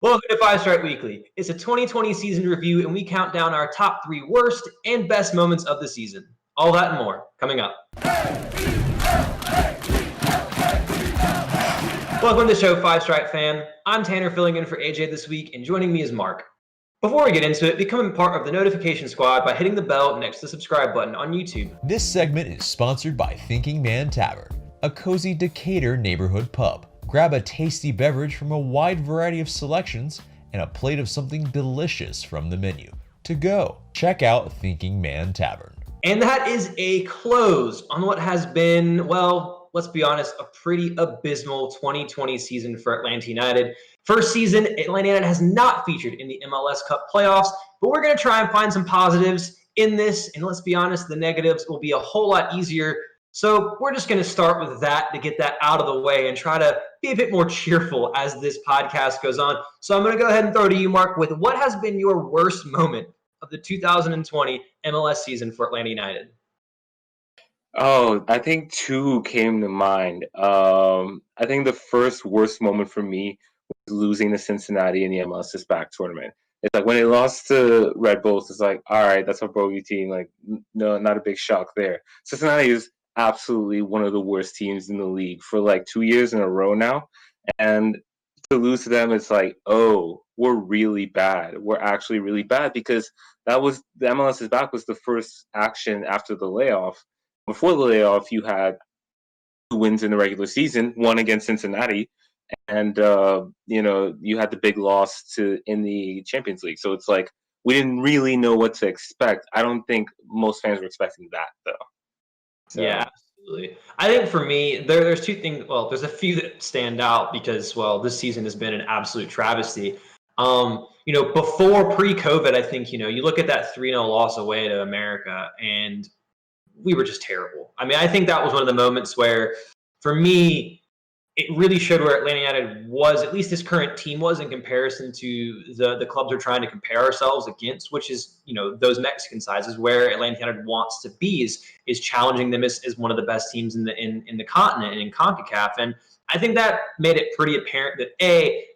Welcome to Five Strike Weekly. It's a 2020 season review, and we count down our top 3 worst and best moments of the season. All that and more coming up. Welcome to the show, Five Strike fan. I'm Tanner, filling in for AJ this week, and joining me is Marc. Before we get into it, become part of the notification squad by hitting the bell next to the subscribe button on YouTube. This segment is sponsored by Thinking Man Tavern, a cozy Decatur neighborhood pub. Grab a tasty beverage from a wide variety of selections and a plate of something delicious from the menu. To go, check out Thinking Man Tavern. And that is a close on what has been, well, let's be honest, a pretty abysmal 2020 season for Atlanta United. First season, Atlanta United has not featured in the MLS Cup playoffs, but we're going to try and find some positives in this. And let's be honest, the negatives will be a whole lot easier. So we're just going to start with that to get that out of the way and try to be a bit more cheerful as this podcast goes on. So I'm going to go ahead and throw to you, Marc, with what has been your worst moment of the 2020 MLS season for Atlanta United? Oh, I think two came to mind. I think the first worst moment for me was losing to Cincinnati in the MLS is Back tournament. It's like when they lost to Red Bulls, it's like, all right, that's a bogey team. Like, no, not a big shock there. Cincinnati is absolutely one of the worst teams in the league for like 2 years in a row now. And to lose to them, it's like, oh, we're really bad. We're actually really bad because that was the MLS is Back was the first action after the layoff. Before the layoff, you had 2 wins in the regular season, one against Cincinnati, and you had the big loss in the Champions League. So it's like we didn't really know what to expect. I don't think most fans were expecting that though. So. Yeah, absolutely. I think for me, there's two things. Well, there's a few that stand out because, well, this season has been an absolute travesty. Before pre-COVID, I think, you look at that 3-0 loss away to America, and we were just terrible. I mean, I think that was one of the moments where, for me, it really showed where Atlanta United was, at least this current team was, in comparison to the clubs we're trying to compare ourselves against, which is, those Mexican sides, is where Atlanta United wants to be, is challenging them as one of the best teams in the continent and in CONCACAF. And I think that made it pretty apparent that,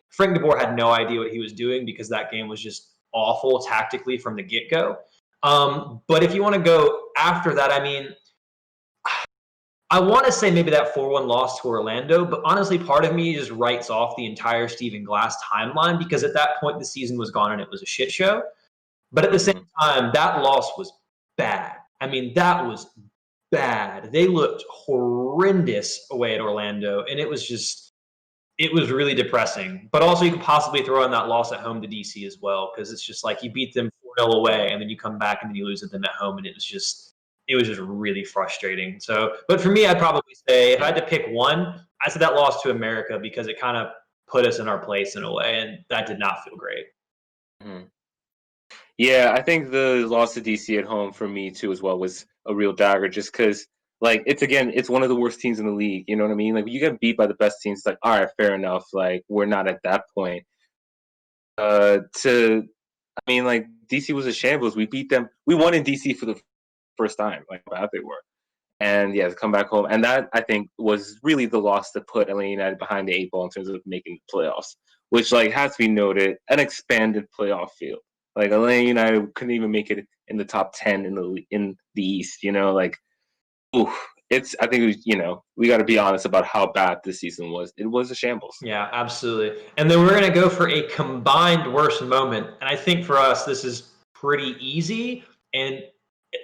Frank de Boer had no idea what he was doing because that game was just awful tactically from the get-go. But if you want to go after that, I mean, I want to say maybe that 4-1 loss to Orlando, but honestly, part of me just writes off the entire Stephen Glass timeline because at that point the season was gone and it was a shit show. But at the same time, that loss was bad. I mean, that was bad. They looked horrendous away at Orlando, and it was really depressing. But also, you could possibly throw in that loss at home to DC as well, because it's just like you beat them 4-0 away, and then you come back and then you lose to them at home, and it was just really frustrating. So, but for me, I'd probably say if I had to pick one, I said that loss to America because it kind of put us in our place in a way, and that did not feel great. Mm-hmm. Yeah, I think the loss to DC at home for me too as well was a real dagger, just because it's one of the worst teams in the league. You know what I mean? Like you get beat by the best teams, it's like, all right, fair enough. Like we're not at that point. DC was a shambles. We beat them. We won in DC for the first time, like how bad they were. And yeah, to come back home. And that I think was really the loss that put Atlanta United behind the 8 ball in terms of making the playoffs, which has to be noted, an expanded playoff field. Like Atlanta United couldn't even make it in the top 10 in the East, I think we got to be honest about how bad this season was. It was a shambles. Yeah, absolutely. And then we're going to go for a combined worst moment. And I think for us, this is pretty easy. And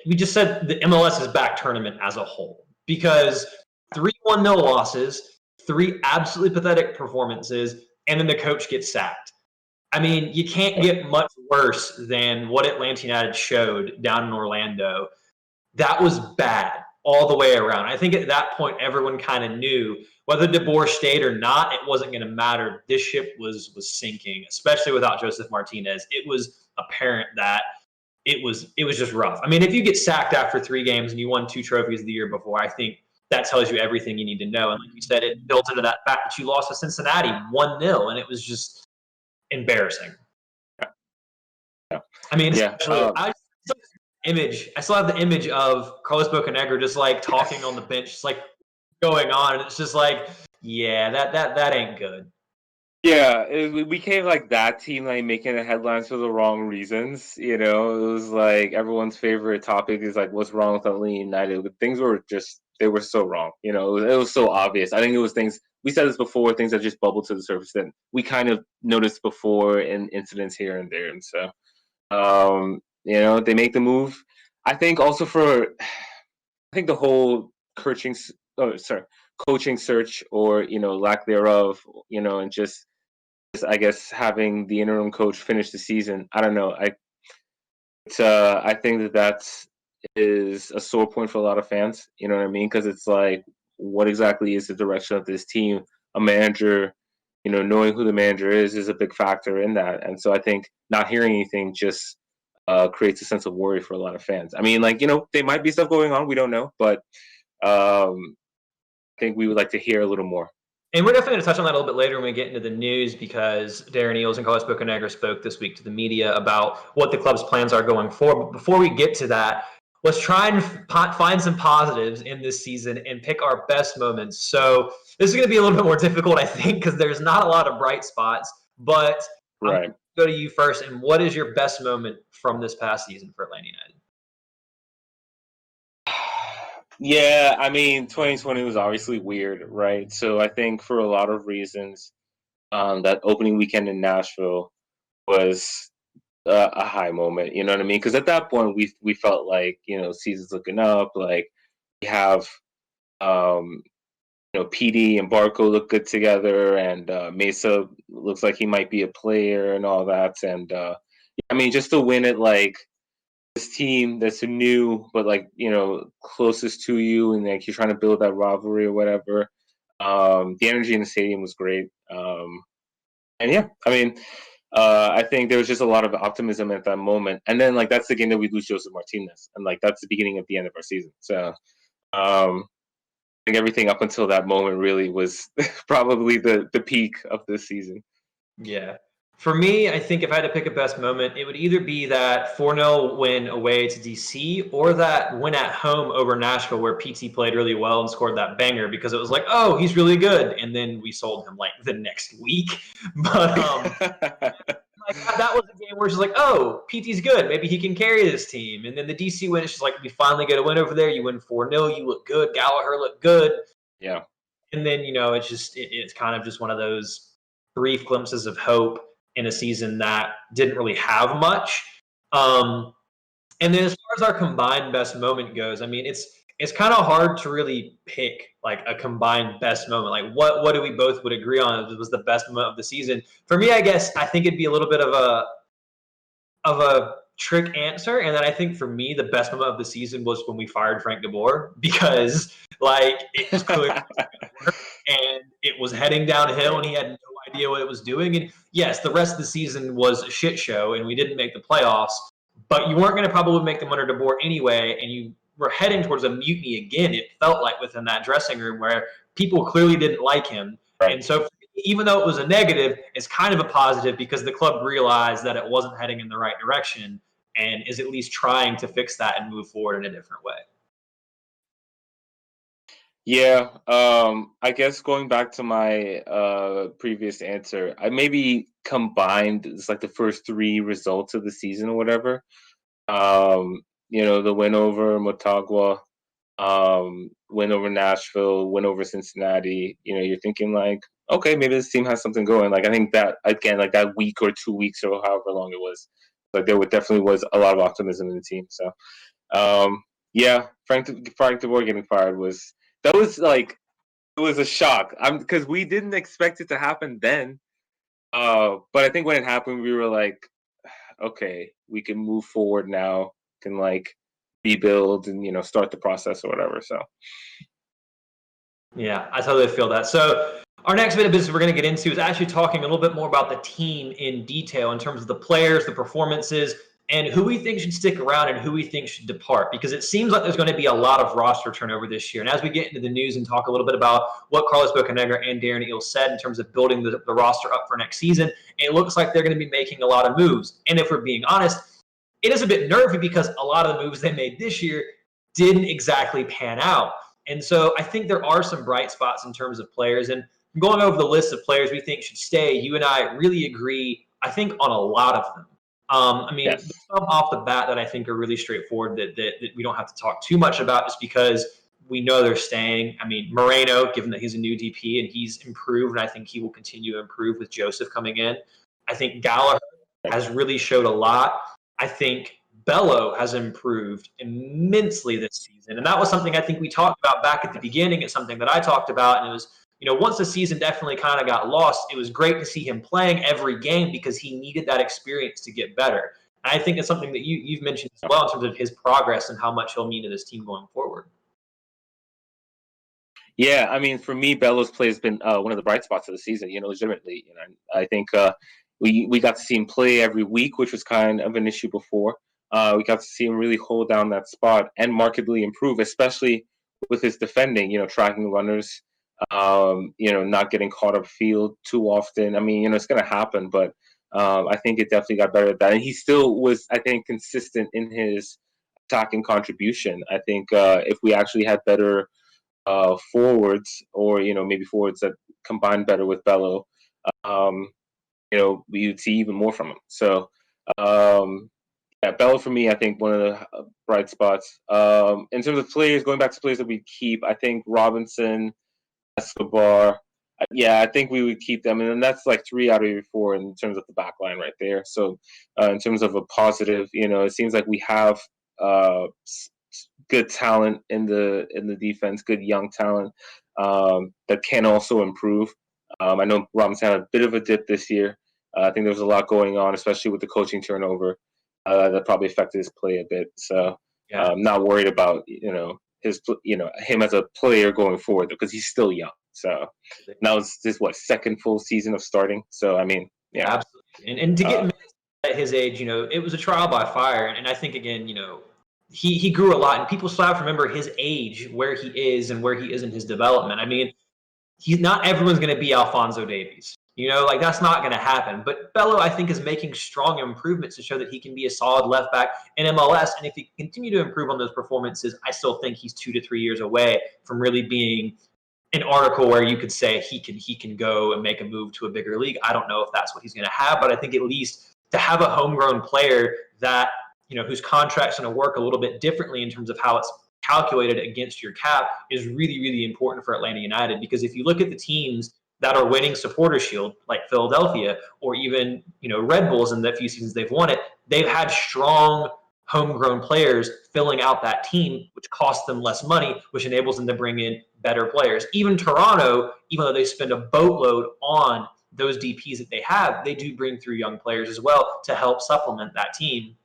we just said the MLS is Back tournament as a whole, because 3-1-0 losses, 3 absolutely pathetic performances, and then the coach gets sacked. I mean, you can't get much worse than what Atlanta United showed down in Orlando. That was bad all the way around. I think at that point, everyone kind of knew whether De Boer stayed or not, it wasn't going to matter. This ship was sinking, especially without Joseph Martinez. It was apparent that it was just rough. I mean, if you get sacked after 3 games and you won 2 trophies the year before, I think that tells you everything you need to know. And like you said, it built into that fact that you lost to Cincinnati 1-0, and it was just embarrassing. Yeah. I mean, I still have the image of Carlos Bocanegra just like talking on the bench, just like going on, and it's just like, yeah, that ain't good. Yeah, we became like that team, like making the headlines for the wrong reasons. You know, it was like everyone's favorite topic is like what's wrong with Atlanta United. But things were just they were so wrong. You know, it was so obvious. I think it was things we said this before, things that just bubbled to the surface that we kind of noticed before in incidents here and there. And so, you know, they make the move. I think also I think the whole coaching search or lack thereof, and just I guess having the interim coach finish the season. I don't know. I think that's is a sore point for a lot of fans. You know what I mean? Because it's like, what exactly is the direction of this team? A manager, knowing who the manager is a big factor in that. And so I think not hearing anything just creates a sense of worry for a lot of fans. I mean, like, there might be stuff going on, we don't know, but I think we would like to hear a little more. And we're definitely going to touch on that a little bit later when we get into the news, because Darren Eales and Carlos Bocanegra spoke this week to the media about what the club's plans are going forward. But before we get to that, let's try and find some positives in this season and pick our best moments. So this is going to be a little bit more difficult, I think, because there's not a lot of bright spots. But I'm going to go to you first. And what is your best moment from this past season for Atlanta United? Yeah, I mean, 2020 was obviously weird, right? So I think for a lot of reasons, that opening weekend in Nashville was a high moment. You know what I mean? Because at that point, we felt like season's looking up. Like we have, PD and Barco look good together, and Mesa looks like he might be a player and all that. And I mean, just to win it, like this team that's new but like closest to you, and like you're trying to build that rivalry or whatever. The energy in the stadium was great, and yeah, I mean, I think there was just a lot of optimism at that moment. And then like that's the game that we lose Joseph Martinez, and like that's the beginning of the end of our season. So I think everything up until that moment really was probably the peak of this season. Yeah. For me, I think if I had to pick a best moment, it would either be that 4-0 win away to DC or that win at home over Nashville where PT played really well and scored that banger, because it was like, oh, he's really good. And then we sold him like the next week. But like that was a game where it's just like, oh, PT's good. Maybe he can carry this team. And then the DC win, it's just like, we finally get a win over there. You win 4-0. You look good. Gallagher looked good. Yeah. And then, it's kind of just one of those brief glimpses of hope in a season that didn't really have much. And then as far as our combined best moment goes, I mean, it's kind of hard to really pick like a combined best moment. Like what do we both would agree on was the best moment of the season? For me, I guess I think it'd be a little bit of a trick answer, and then I think for me the best moment of the season was when we fired Frank DeBoer, because like it was clear and it was heading downhill and he had no idea what it was doing. And yes, the rest of the season was a shit show and we didn't make the playoffs, but you weren't going to probably make them under DeBoer anyway, and you were heading towards a mutiny again, it felt like, within that dressing room where people clearly didn't like him. Right. And so even though it was a negative, it's kind of a positive because the club realized that it wasn't heading in the right direction and is at least trying to fix that and move forward in a different way. Yeah, I guess going back to my previous answer, I maybe combined it's like the first three results of the season or whatever. The win over Motagua, win over Nashville, win over Cincinnati. You're thinking like, okay, maybe this team has something going. Like I think that again, like that week or 2 weeks or however long it was, like there definitely was a lot of optimism in the team. So, yeah, Frank DeBoer getting fired was like, it was a shock. Because we didn't expect it to happen then. But I think when it happened, we were like, okay, we can move forward now, can like rebuild and start the process or whatever. So yeah, I totally feel that. So our next bit of business we're going to get into is actually talking a little bit more about the team in detail in terms of the players, the performances, and who we think should stick around and who we think should depart, because it seems like there's going to be a lot of roster turnover this year. And as we get into the news and talk a little bit about what Carlos Bocanegra and Darren Eales said in terms of building the roster up for next season, it looks like they're going to be making a lot of moves. And if we're being honest, it is a bit nervy because a lot of the moves they made this year didn't exactly pan out. And so I think there are some bright spots in terms of players. And going over the list of players we think should stay, you and I really agree, I think, on a lot of them. I mean, Yes. there's some off the bat that I think are really straightforward that we don't have to talk too much about just because we know they're staying. I mean, Moreno, given that he's a new DP and he's improved, and I think he will continue to improve with Joseph coming in. I think Gallagher has really showed a lot. I think Bello has improved immensely this season. And that was something I think we talked about back at the beginning. It's something that I talked about. And it was, once the season definitely kind of got lost, it was great to see him playing every game because he needed that experience to get better. And I think it's something that you've mentioned as well in terms of his progress and how much he'll mean to this team going forward. Yeah, I mean, for me, Bello's play has been one of the bright spots of the season. Legitimately, I think we got to see him play every week, which was kind of an issue before. We got to see him really hold down that spot and markedly improve, especially with his defending. Tracking runners, not getting caught up field too often. I mean, it's going to happen, but I think it definitely got better at that. And he still was, I think, consistent in his attacking contribution. I think if we actually had better forwards, or maybe forwards that combine better with Bello, you'd see even more from him. So yeah, Bello for me, I think one of the bright spots. In terms of players, going back to players that we keep, I think Robinson, Escobar, I think we would keep them, and then that's like 3 out of your 4 in terms of the back line right there. So in terms of a positive, it seems like we have good talent in the defense, good young talent that can also improve. I know Robinson had a bit of a dip this year. I think there was a lot going on, especially with the coaching turnover, that probably affected his play a bit. So I'm not worried about him as a player going forward because he's still young. So now it's this second full season of starting. So I mean, yeah, absolutely. And to get minutes at his age, it was a trial by fire, and I think again, he grew a lot, and people still have to remember his age, where he is and where he is in his development. I mean, not everyone's going to be Alphonso Davies. That's not going to happen. But Bello, I think, is making strong improvements to show that he can be a solid left back in MLS. And if he continue to improve on those performances, I still think he's 2 to 3 years away from really being an article where you could say he can go and make a move to a bigger league. I don't know if that's what he's going to have, but I think at least to have a homegrown player that whose contract's going to work a little bit differently in terms of how it's calculated against your cap is really, really important for Atlanta United. Because if you look at the teams that are winning Supporter Shield, like Philadelphia, or even Red Bulls in the few seasons they've won it, they've had strong homegrown players filling out that team, which costs them less money, which enables them to bring in better players. Even Toronto, even though they spend a boatload on those DPs that they have, they do bring through young players as well to help supplement that team.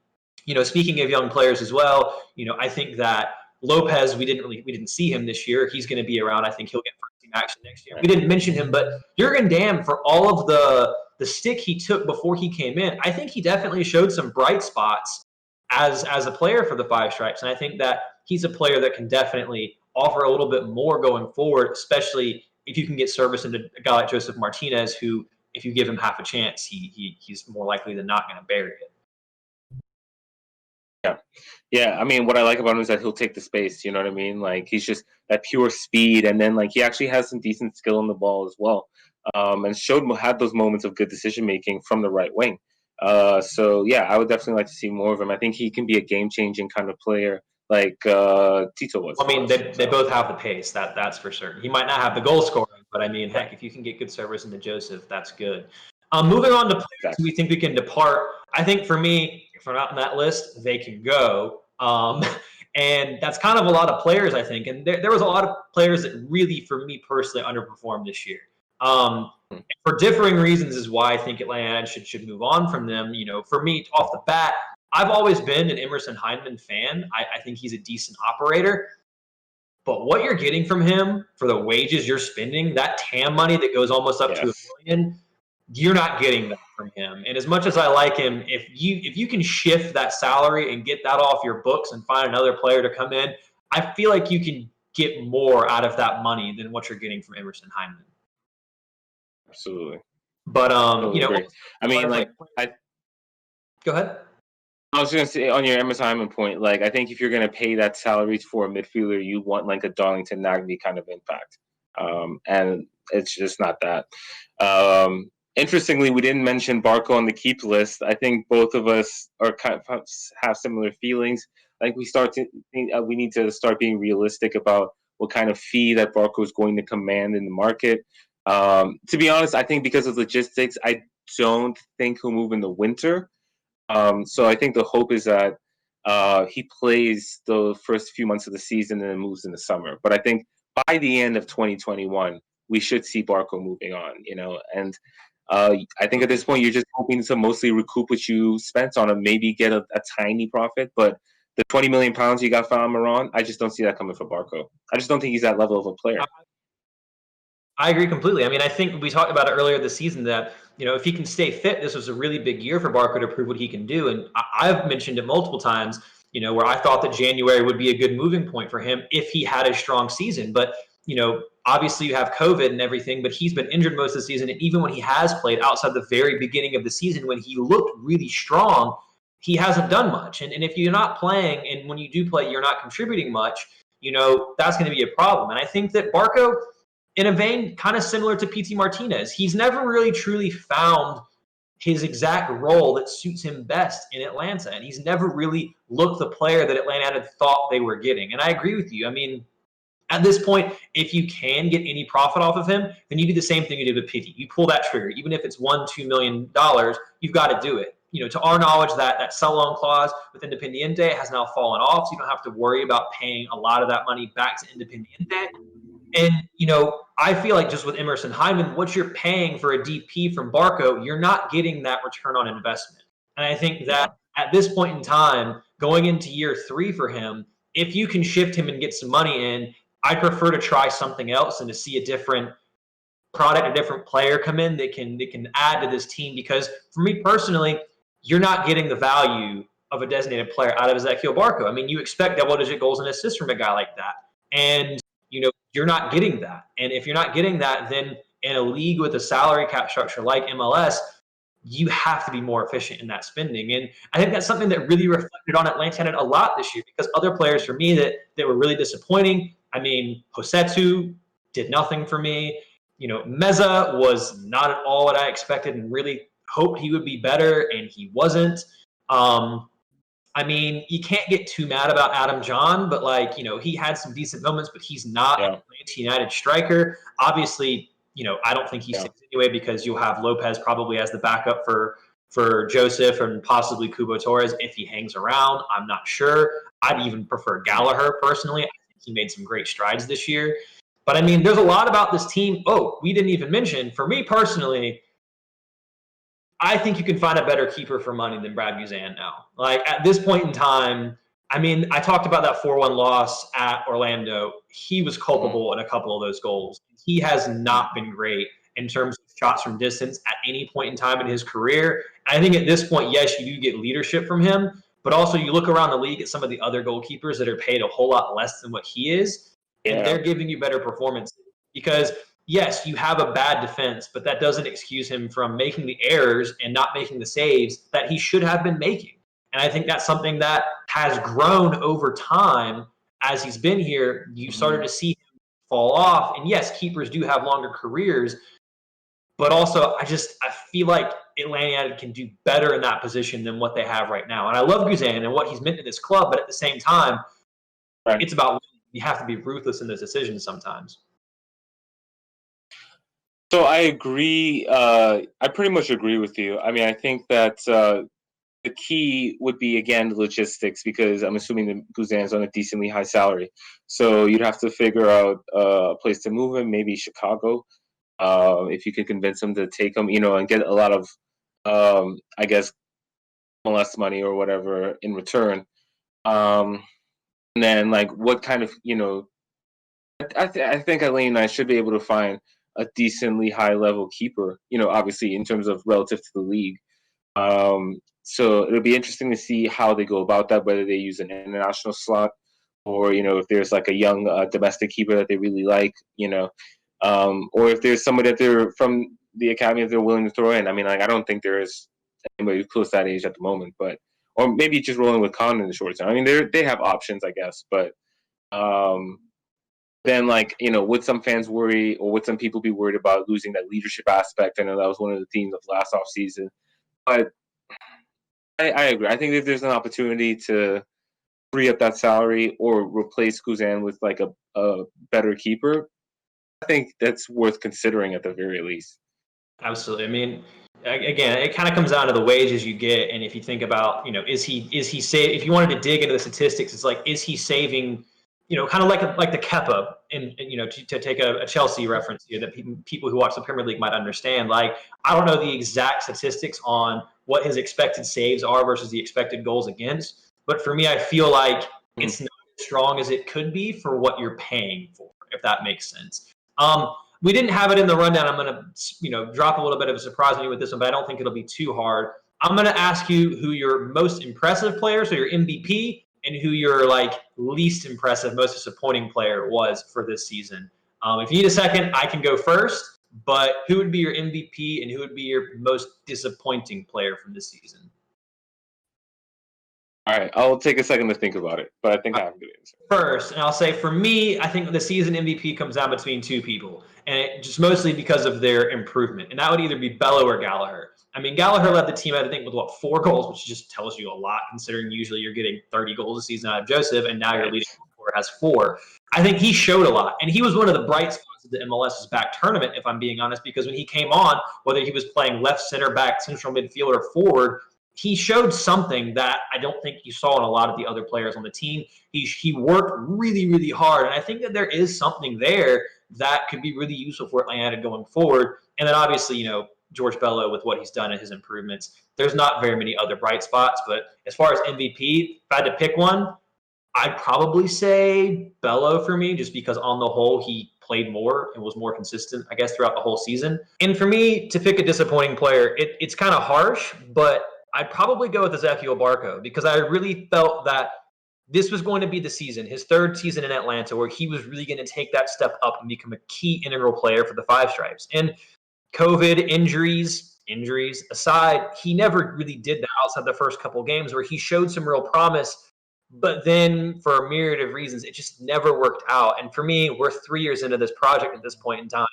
Speaking of young players as well, I think that Lopez, we didn't see him this year. He's going to be around. I think he'll get first team action next year. We didn't mention him, but Jurgen Damm, for all of the stick he took before he came in, I think he definitely showed some bright spots as a player for the Five Stripes. And I think that he's a player that can definitely offer a little bit more going forward, especially if you can get service into a guy like Joseph Martinez, who, if you give him half a chance, he's more likely than not going to bury it. Yeah. I mean, what I like about him is that he'll take the space. You know what I mean? Like, he's just that pure speed, and then he actually has some decent skill on the ball as well, and had those moments of good decision making from the right wing. So yeah, I would definitely like to see more of him. I think he can be a game changing kind of player, like Tito was. I mean, they both have the pace. That's for certain. He might not have the goal scoring, but I mean, heck, if you can get good service into Joseph, that's good. Moving on to players who we think we can depart. I think for me, if they're not on that list, they can go. And that's kind of a lot of players, I think. And there was a lot of players that really, for me personally, underperformed this year. For differing reasons is why I think Atlanta should move on from them. For me, off the bat, I've always been an Emerson Hyndman fan. I think he's a decent operator. But what you're getting from him for the wages you're spending, that TAM money that goes almost up to $1 million, you're not getting that from him. And as much as I like him, if you can shift that salary and get that off your books and find another player to come in, I feel like you can get more out of that money than what you're getting from Emerson Hyndman. Absolutely. But totally I mean, go ahead. I was going to say, on your Emerson Hyndman point, I think if you're going to pay that salary for a midfielder, you want a Darlington Nagby kind of impact. And it's just not that. Interestingly, we didn't mention Barco on the keep list. I think both of us are kind of have similar feelings. I think we need to start being realistic about what kind of fee that Barco is going to command in the market. To be honest, I think because of logistics, I don't think he'll move in the winter. So I think the hope is that he plays the first few months of the season and then moves in the summer. But I think by the end of 2021, we should see Barco moving on, and I think at this point, you're just hoping to mostly recoup what you spent on him, maybe get a tiny profit. But the 20 million pounds you got for Almiron, I just don't see that coming for Barco. I just don't think he's that level of a player. I agree completely. I mean, I think we talked about it earlier this season that, if he can stay fit, this was a really big year for Barco to prove what he can do. And I've mentioned it multiple times, where I thought that January would be a good moving point for him if he had a strong season. But, obviously you have COVID and everything, but he's been injured most of the season. And even when he has played outside the very beginning of the season, when he looked really strong, he hasn't done much. And if you're not playing, and when you do play, you're not contributing much, that's going to be a problem. And I think that Barco, in a vein kind of similar to PT Martinez, he's never really truly found his exact role that suits him best in Atlanta. And he's never really looked the player that Atlanta had thought they were getting. And I agree with you. I mean, at this point, if you can get any profit off of him, then you do the same thing you did with Pity. You pull that trigger. Even if it's $1-2 million, you've got to do it. To our knowledge, that sell-on clause with Independiente has now fallen off, so you don't have to worry about paying a lot of that money back to Independiente. And, I feel like just with Emerson Hyndman, what you're paying for a DP from Barco, you're not getting that return on investment. And I think that at this point in time, going into year 3 for him, if you can shift him and get some money in, I prefer to try something else and to see a different product, a different player come in that can add to this team. Because for me personally, you're not getting the value of a designated player out of Ezekiel Barco. I mean, you expect double-digit goals and assists from a guy like that. And, you're not getting that. And if you're not getting that, then in a league with a salary cap structure like MLS, you have to be more efficient in that spending. And I think that's something that really reflected on Atlanta a lot this year, because other players for me that were really disappointing. I mean, Josetu did nothing for me. Meza was not at all what I expected and really hoped he would be better, and he wasn't. I mean, you can't get too mad about Adam John, but he had some decent moments, but he's not an Atlanta United striker. Obviously, I don't think he sticks anyway, because you'll have Lopez probably as the backup for Joseph and possibly Kubo Torres if he hangs around. I'm not sure. I'd even prefer Gallagher personally. I think he made some great strides this year. But I mean, there's a lot about this team. Oh, we didn't even mention, for me personally, I think you can find a better keeper for money than Brad Guzan now. At this point in time, I mean, I talked about that 4-1 loss at Orlando. He was culpable in a couple of those goals. He has not been great in terms of shots from distance at any point in time in his career. I think at this point, yes, you do get leadership from him, but also you look around the league at some of the other goalkeepers that are paid a whole lot less than what he is, and they're giving you better performances. Because yes, you have a bad defense, but that doesn't excuse him from making the errors and not making the saves that he should have been making. And I think that's something that has grown over time as he's been here. You started to see him fall off. And yes, keepers do have longer careers, but also I feel like Atlanta United can do better in that position than what they have right now. And I love Guzan and what he's meant to this club, but at the same time, it's about you have to be ruthless in those decisions sometimes. So I agree. I pretty much agree with you. I mean, I think that the key would be, again, logistics, because I'm assuming that Guzan's on a decently high salary. So you'd have to figure out a place to move him, maybe Chicago, if you could convince him to take him, and get a lot of, I guess, less money or whatever in return. And then, what kind of, I think Atlanta United should be able to find a decently high level keeper, obviously in terms of relative to the league. So it'll be interesting to see how they go about that, whether they use an international slot or, if there's a young domestic keeper that they really like, or if there's somebody that they're from the academy that they're willing to throw in. I mean, I don't think there is anybody who's close to that age at the moment, or maybe just rolling with Khan in the short term. I mean, they have options, I guess, but Then, like, would some fans worry, or would some people be worried about losing that leadership aspect? I know that was one of the themes of last offseason. But I agree. I think if there's an opportunity to free up that salary or replace Guzan with like a better keeper, I think that's worth considering at the very least. Absolutely. I mean, again, it kind of comes down to the wages you get, and if you think about, is he if you wanted to dig into the statistics, it's like, is he saving, kind of like the Kepa, and to take a Chelsea reference here that people who watch the Premier League might understand. Like, I don't know the exact statistics on what his expected saves are versus the expected goals against, but for me, I feel like it's not as strong as it could be for what you're paying for, if that makes sense. We didn't have it in the rundown. I'm going to, drop a little bit of a surprise on you with this one, but I don't think it'll be too hard. I'm going to ask you who your most impressive player, so your MVP, and who your least impressive, most disappointing player was for this season. If you need a second, I can go first. But who would be your MVP and who would be your most disappointing player from this season? All right, I'll take a second to think about it, but I think I have a good answer. First, and I'll say for me, I think the season MVP comes down between two people, and it just mostly because of their improvement. And that would either be Bello or Gallagher. I mean, Gallagher led the team, I think, with 4 goals, which just tells you a lot, considering usually you're getting 30 goals a season out of Joseph, and now your leading scorer has 4. I think he showed a lot, and he was one of the bright spots of the MLS's back tournament, if I'm being honest, because when he came on, whether he was playing left, center back, central midfield, or forward, he showed something that I don't think you saw in a lot of the other players on the team. He worked really, really hard, and I think that there is something there that could be really useful for Atlanta going forward. And then obviously, George Bello with what he's done and his improvements. There's not very many other bright spots, but as far as MVP, if I had to pick one, I'd probably say Bello for me, just because on the whole he played more and was more consistent, I guess, throughout the whole season. And for me to pick a disappointing player, it's kind of harsh, but I'd probably go with Ezekiel Barco, because I really felt that this was going to be the season, his 3rd season in Atlanta, where he was really going to take that step up and become a key integral player for the Five Stripes. And COVID, injuries aside, he never really did that outside the first couple of games, where he showed some real promise. But then for a myriad of reasons, it just never worked out. And for me, we're 3 years into this project at this point in time,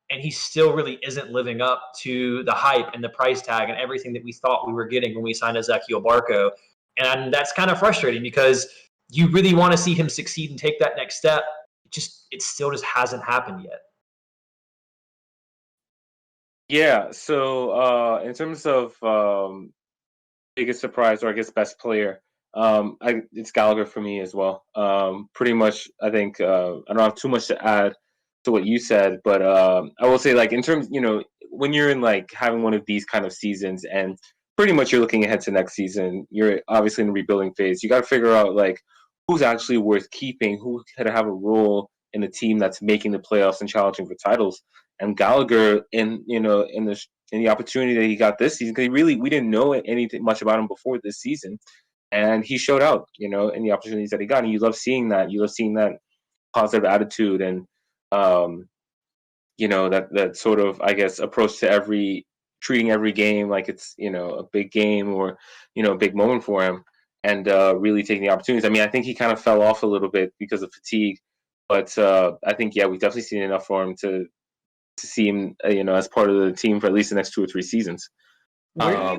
and he still really isn't living up to the hype and the price tag and everything that we thought we were getting when we signed Ezekiel Barco. And that's kind of frustrating, because you really want to see him succeed and take that next step. It still just hasn't happened yet. Yeah, so in terms of biggest surprise, or I guess best player, it's Gallagher for me as well. Pretty much, I think I don't have too much to add to what you said, but I will say, in terms, when you're in having one of these kind of seasons, and pretty much you're looking ahead to next season, you're obviously in a rebuilding phase. You got to figure out who's actually worth keeping, who could have a role in a team that's making the playoffs and challenging for titles. And Gallagher, in the opportunity that he got this season, because we didn't know anything much about him before this season, and he showed out, in the opportunities that he got. And you love seeing that. You love seeing that positive attitude and that sort of, I guess, approach to treating every game like it's a big game, or a big moment for him, and really taking the opportunities. I mean, I think he kind of fell off a little bit because of fatigue, but I think we've definitely seen enough for him to see him as part of the team for at least the next 2 or 3 seasons. Where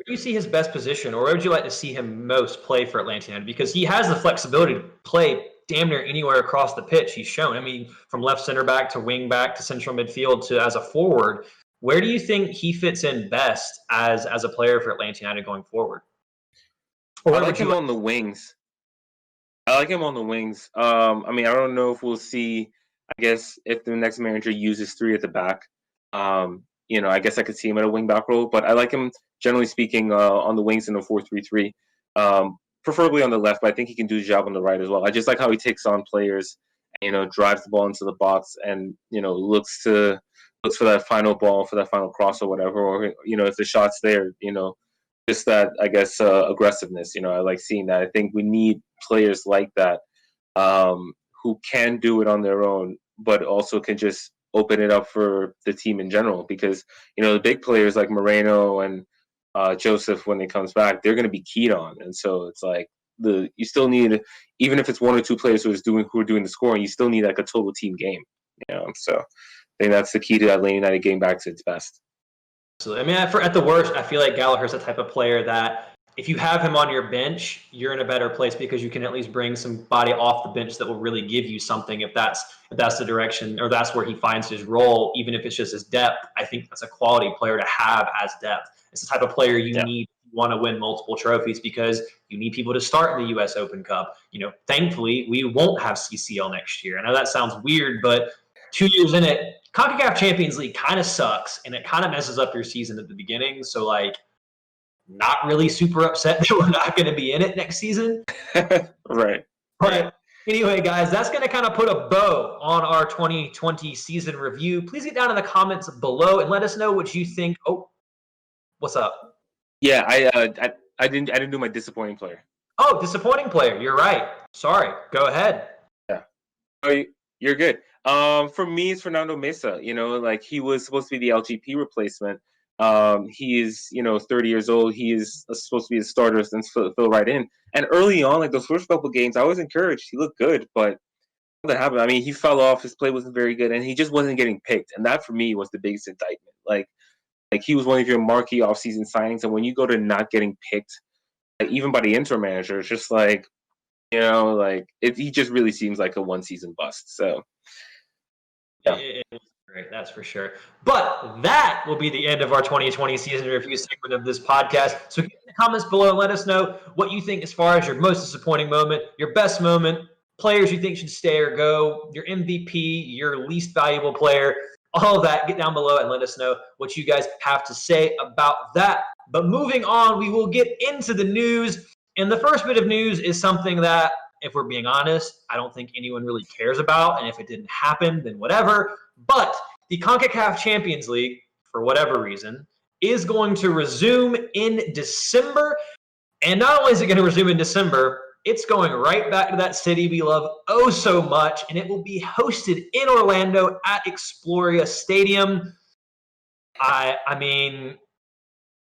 do you see his best position, or where would you like to see him most play for Atlanta United? Because he has the flexibility to play damn near anywhere across the pitch. He's shown. I mean, from left center back to wing back to central midfield to as a forward. Where do you think he fits in best as a player for Atlanta United going forward? I like him on the wings. I mean, I don't know if we'll see, I guess, if the next manager uses 3 at the back. I guess I could see him at a wing back role, but I like him, generally speaking, on the wings in a 4-3-3. Preferably on the left, but I think he can do the job on the right as well. I just like how he takes on players, drives the ball into the box, and looks for that final ball, for that final cross or whatever, or if the shot's there, just that, I guess, aggressiveness. I like seeing that. I think we need players like that, who can do it on their own, but also can just open it up for the team in general. Because the big players like Moreno and Joseph, when they comes back, they're going to be keyed on, and so it's like you still need, even if it's one or two players who are doing the scoring, you still need like a total team game. So I think that's the key to Atlanta United getting back to its best. Absolutely. I mean, at the worst, I feel like Gallagher's the type of player that if you have him on your bench, you're in a better place because you can at least bring somebody off the bench that will really give you something if that's the direction or that's where he finds his role, even if it's just his depth. I think that's a quality player to have as depth. It's the type of player you need if you want to win multiple trophies because you need people to start in the U.S. Open Cup. Thankfully, we won't have CCL next year. I know that sounds weird, but 2 years in it, CONCACAF Champions League kind of sucks, and it kind of messes up your season at the beginning. So, not really super upset that we're not going to be in it next season. Right. But anyway, guys, that's going to kind of put a bow on our 2020 season review. Please get down in the comments below and let us know what you think. Oh, what's up? Yeah, I didn't do my disappointing player. Oh, disappointing player. You're right. Sorry. Go ahead. Yeah. Oh, you're good. For me, it's Fernando Mesa. He was supposed to be the LGP replacement. He is, 30 years old. He is supposed to be a starter and fill right in. And early on, those first couple games, I was encouraged. He looked good, but something happened. I mean, he fell off. His play wasn't very good, and he just wasn't getting picked. And that, for me, was the biggest indictment. He was one of your marquee offseason signings, and when you go to not getting picked, even by the interim manager, it's just he just really seems like a one-season bust. So, yeah. It was great, that's for sure. But that will be the end of our 2020 season review segment of this podcast. So get in the comments below and let us know what you think as far as your most disappointing moment, your best moment, players you think should stay or go, your MVP, your least valuable player, all of that. Get down below and let us know what you guys have to say about that. But moving on, we will get into the news. And the first bit of news is something that, if we're being honest, I don't think anyone really cares about. And if it didn't happen, then whatever. But the CONCACAF Champions League, for whatever reason, is going to resume in December. And not only is it going to resume in December, it's going right back to that city we love oh so much. And it will be hosted in Orlando at Exploria Stadium. I mean,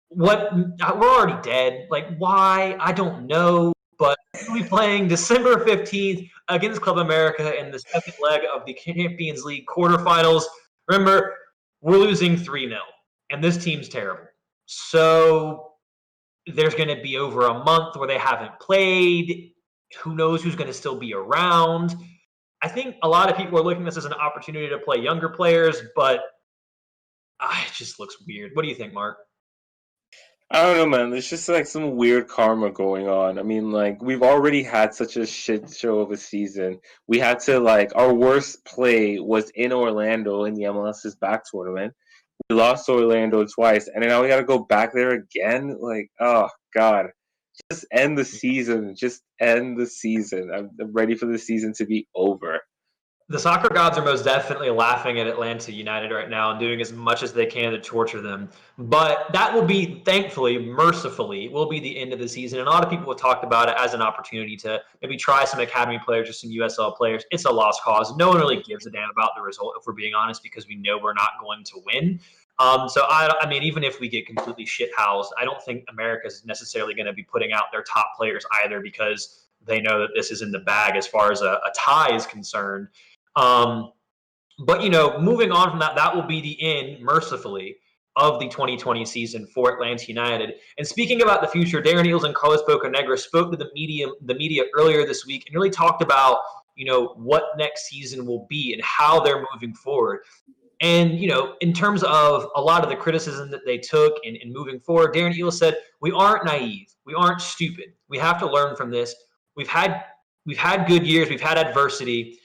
we're already dead. Why? I don't know. But we'll be playing December 15th against Club America in the second leg of the Champions League quarterfinals. Remember, we're losing 3-0, and this team's terrible. So there's going to be over a month where they haven't played. Who knows who's going to still be around? I think a lot of people are looking at this as an opportunity to play younger players, but it just looks weird. What do you think, Marc? I don't know, man. There's just some weird karma going on. I mean, we've already had such a shit show of a season. We had to our worst play was in Orlando in the MLS's back tournament. We lost to Orlando twice, and now we got to go back there again. Oh God, just end the season. Just end the season. I'm ready for the season to be over. The soccer gods are most definitely laughing at Atlanta United right now and doing as much as they can to torture them. But that will be, thankfully, mercifully, will be the end of the season. And a lot of people have talked about it as an opportunity to maybe try some academy players or some USL players. It's a lost cause. No one really gives a damn about the result, if we're being honest, because we know we're not going to win. So, I mean, even if we get completely shithoused, I don't think America's necessarily going to be putting out their top players either because they know that this is in the bag as far as a tie is concerned. But, moving on from that, that will be the end, mercifully, of the 2020 season for Atlanta United. And speaking about the future, Darren Eales and Carlos Bocanegra spoke to the media earlier this week and really talked about, what next season will be and how they're moving forward. And, in terms of a lot of the criticism that they took in moving forward, Darren Eales said, we aren't naive. We aren't stupid. We have to learn from this. We've had good years. We've had adversity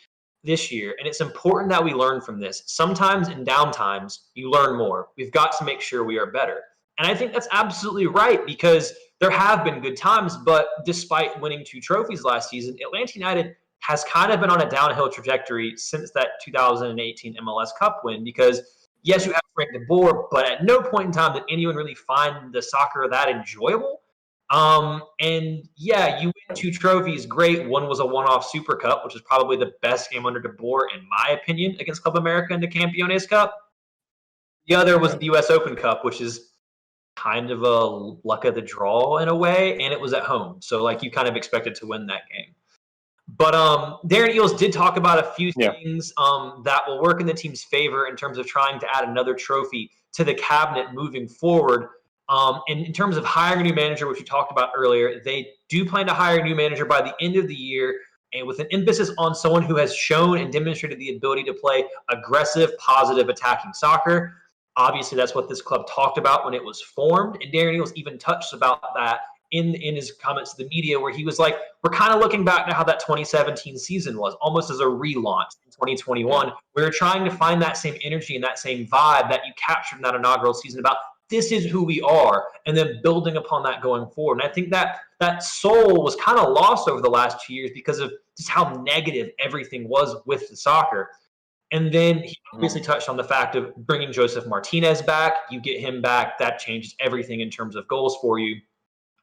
this year, and it's important that we learn from this. Sometimes in downtimes, you learn more. We've got to make sure we are better. And I think that's absolutely right because there have been good times, but despite winning 2 trophies last season, Atlanta United has kind of been on a downhill trajectory since that 2018 MLS Cup win because, yes, you have Frank de Boer, but at no point in time did anyone really find the soccer that enjoyable. And yeah, you win 2 trophies, great. One was a one-off Super Cup, which is probably the best game under de Boer, in my opinion, against Club America in the Campeones Cup. The other was the U.S. Open Cup, which is kind of a luck of the draw in a way, and it was at home. So like you kind of expected to win that game. But Darren Eales did talk about a few things that will work in the team's favor in terms of trying to add another trophy to the cabinet moving forward. And in terms of hiring a new manager, which we talked about earlier, they do plan to hire a new manager by the end of the year, and with an emphasis on someone who has shown and demonstrated the ability to play aggressive, positive, attacking soccer. Obviously, that's what this club talked about when it was formed, and Darren Eales even touched about that in his comments to the media, where he was like, we're kind of looking back to how that 2017 season was, almost as a relaunch in 2021. We were trying to find that same energy and that same vibe that you captured in that inaugural season about this is who we are, and then building upon that going forward. And I think that that soul was kind of lost over the last 2 years because of just how negative everything was with the soccer. And then he obviously touched on the fact of bringing Joseph Martinez back. You get him back, that changes everything in terms of goals for you.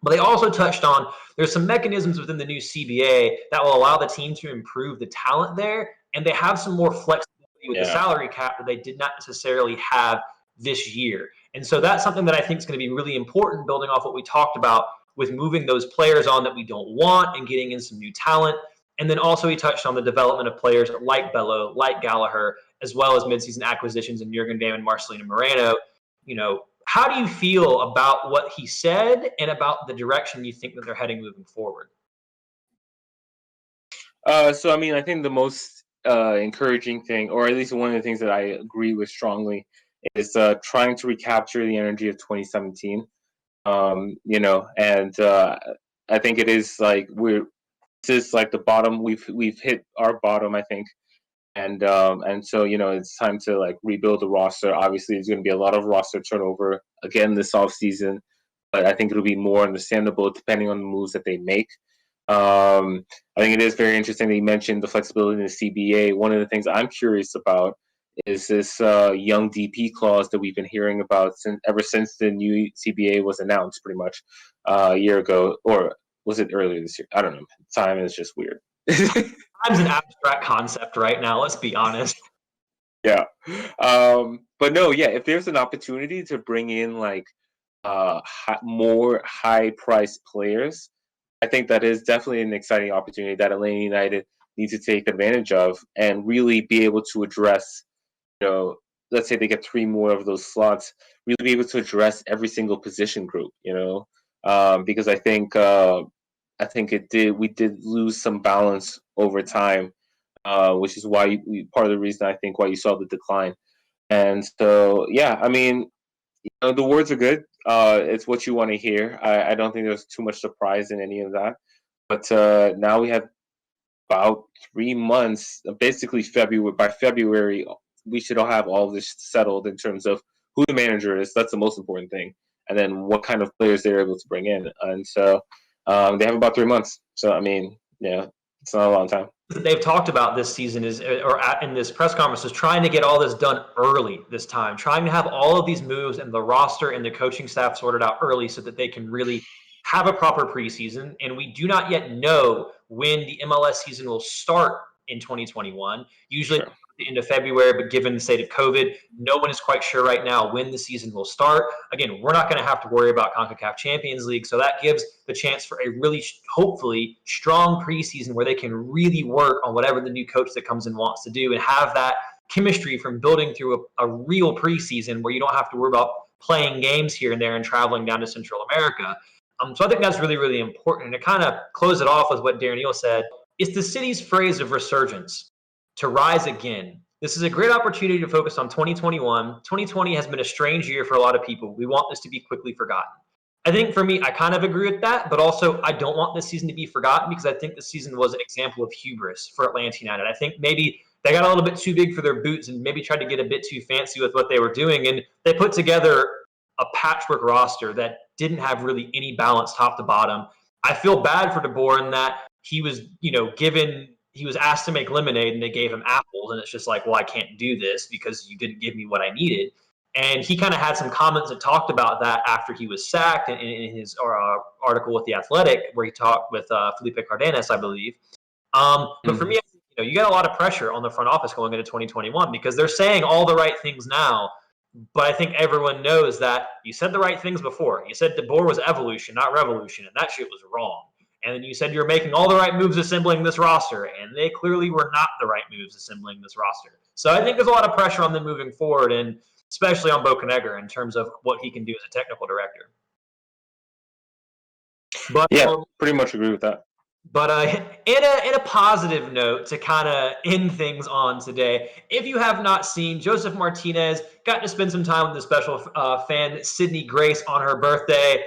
But they also touched on there's some mechanisms within the new CBA that will allow the team to improve the talent there, and they have some more flexibility with the salary cap that they did not necessarily have this year. And so that's something that I think is going to be really important, building off what we talked about with moving those players on that we don't want and getting in some new talent. And then also he touched on the development of players like Bello, like Gallagher, as well as midseason acquisitions in Jurgen Damm and Marcelino Moreno. You know, how do you feel about what he said and about the direction you think that they're heading moving forward? So, I mean, I think the most encouraging thing, or at least one of the things that I agree with strongly, is trying to recapture the energy of 2017. You know, and I think it is like this is like the bottom. We've hit our bottom, I think. And so, you know, it's time to like rebuild the roster. Obviously, there's going to be a lot of roster turnover again this offseason, but I think it'll be more understandable depending on the moves that they make. I think it is very interesting that you mentioned the flexibility in the CBA. One of the things I'm curious about is this young DP clause that we've been hearing about ever since the new CBA was announced, pretty much a year ago, or was it earlier this year? I don't know. Time is just weird. Time's an abstract concept right now, let's be honest. Yeah. But no, yeah, if there's an opportunity to bring in like more high-priced players, I think that is definitely an exciting opportunity that Atlanta United needs to take advantage of and really be able to address, you know, let's say they get 3 more of those slots, really be able to address every single position group, you know, because I think we did lose some balance over time, which is why part of the reason I think why you saw the decline. And so, yeah, I mean, you know, the words are good. It's what you want to hear. I don't think there's too much surprise in any of that. But now we have about 3 months, basically February. By February, we should all have all this settled in terms of who the manager is. That's the most important thing. And then what kind of players they're able to bring in. And so they have about 3 months. So, I mean, yeah, it's not a long time. They've talked about this season in this press conference is trying to get all this done early this time, trying to have all of these moves and the roster and the coaching staff sorted out early so that they can really have a proper preseason. And we do not yet know when the MLS season will start in 2021. Usually at the end of February, but given the state of COVID, no one is quite sure right now when the season will start. Again, we're not going to have to worry about CONCACAF Champions League, so that gives the chance for a really, hopefully, strong preseason where they can really work on whatever the new coach that comes in wants to do and have that chemistry from building through a real preseason where you don't have to worry about playing games here and there and traveling down to Central America. So I think that's really, really important. And to kind of close it off with what Darren Eales said, it's the city's phrase of resurgence, to rise again. This is a great opportunity to focus on 2021. 2020 has been a strange year for a lot of people. We want this to be quickly forgotten. I think for me, I kind of agree with that, but also I don't want this season to be forgotten because I think this season was an example of hubris for Atlanta United. I think maybe they got a little bit too big for their boots and maybe tried to get a bit too fancy with what they were doing, and they put together a patchwork roster that didn't have really any balance top to bottom. I feel bad for DeBoer in that he was, he was asked to make lemonade and they gave him apples, and it's just like, well, I can't do this because you didn't give me what I needed. And he kind of had some comments that talked about that after he was sacked in his article with The Athletic, where he talked with Felipe Cardenas, I believe. But for me, you got a lot of pressure on the front office going into 2021 because they're saying all the right things now, But I think everyone knows that you said the right things before. You said DeBoer was evolution, not revolution, and that shit was wrong. And then you said you're making all the right moves assembling this roster, and they clearly were not the right moves assembling this roster. So I think there's a lot of pressure on them moving forward, and especially on Bocanegra in terms of what he can do as a technical director. But yeah, pretty much agree with that. But in a positive note to kind of end things on today, if you have not seen, Joseph Martinez got to spend some time with the special fan, Sydney Grace, on her birthday.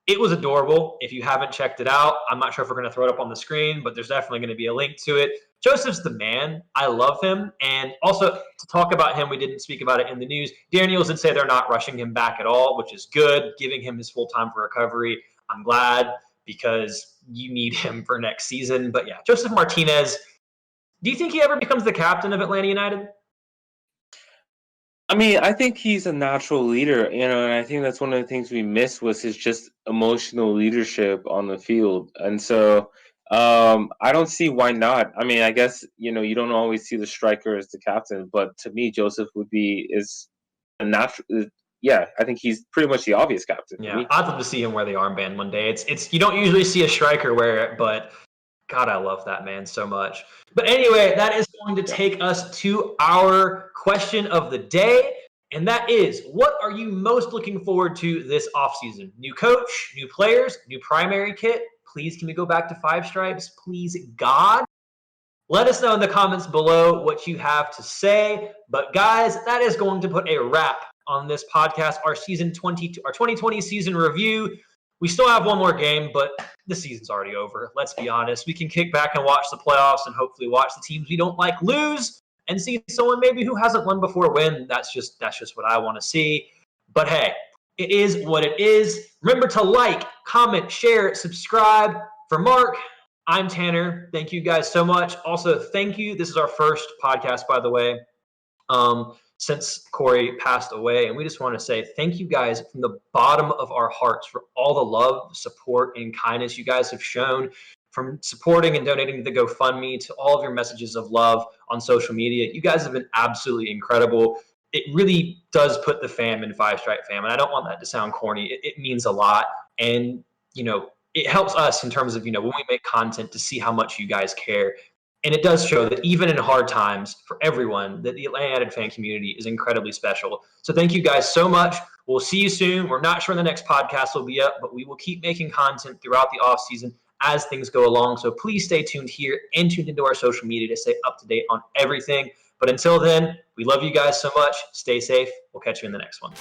It was adorable. If you haven't checked it out, I'm not sure if we're going to throw it up on the screen, but there's definitely going to be a link to it. Joseph's the man. I love him. And also, to talk about him, we didn't speak about it in the news. Darren Eales did say they're not rushing him back at all, which is good, giving him his full time for recovery. I'm glad, because you need him for next season. But yeah, Joseph Martinez, do you think he ever becomes the captain of Atlanta United? I mean, I think he's a natural leader, and I think that's one of the things we missed was his just emotional leadership on the field. And so I don't see why not. I mean, I guess, you don't always see the striker as the captain, but to me, Joseph is a natural. Yeah, I think he's pretty much the obvious captain. Yeah, I'd love to see him wear the armband one day. It's you don't usually see a striker wear it, but God, I love that man so much. But anyway, that is going to take us to our question of the day, and that is, what are you most looking forward to this offseason? New coach, new players, new primary kit? Please, can we go back to 5 stripes? Please, God. Let us know in the comments below what you have to say. But guys, that is going to put a wrap on this podcast, our 2020 season review. We still have one more game, but the season's already over. Let's be honest. We can kick back and watch the playoffs and hopefully watch the teams we don't like lose and see someone maybe who hasn't won before win. That's just what I want to see. But hey, it is what it is. Remember to like, comment, share, subscribe. For Marc, I'm Tanner. Thank you guys so much. Also, thank you. This is our first podcast, by the way, since Corey passed away. And we just want to say thank you guys from the bottom of our hearts for all the love, support, and kindness you guys have shown, from supporting and donating to the GoFundMe to all of your messages of love on social media. You guys have been absolutely incredible. It really does put the fam in 5 Stripe fam. And I don't want that to sound corny. It means a lot. And, it helps us in terms of, when we make content to see how much you guys care. And it does show that even in hard times for everyone, that the Atlanta United fan community is incredibly special. So thank you guys so much. We'll see you soon. We're not sure when the next podcast will be up, but we will keep making content throughout the off season as things go along. So please stay tuned here and tuned into our social media to stay up to date on everything. But until then, we love you guys so much. Stay safe. We'll catch you in the next one.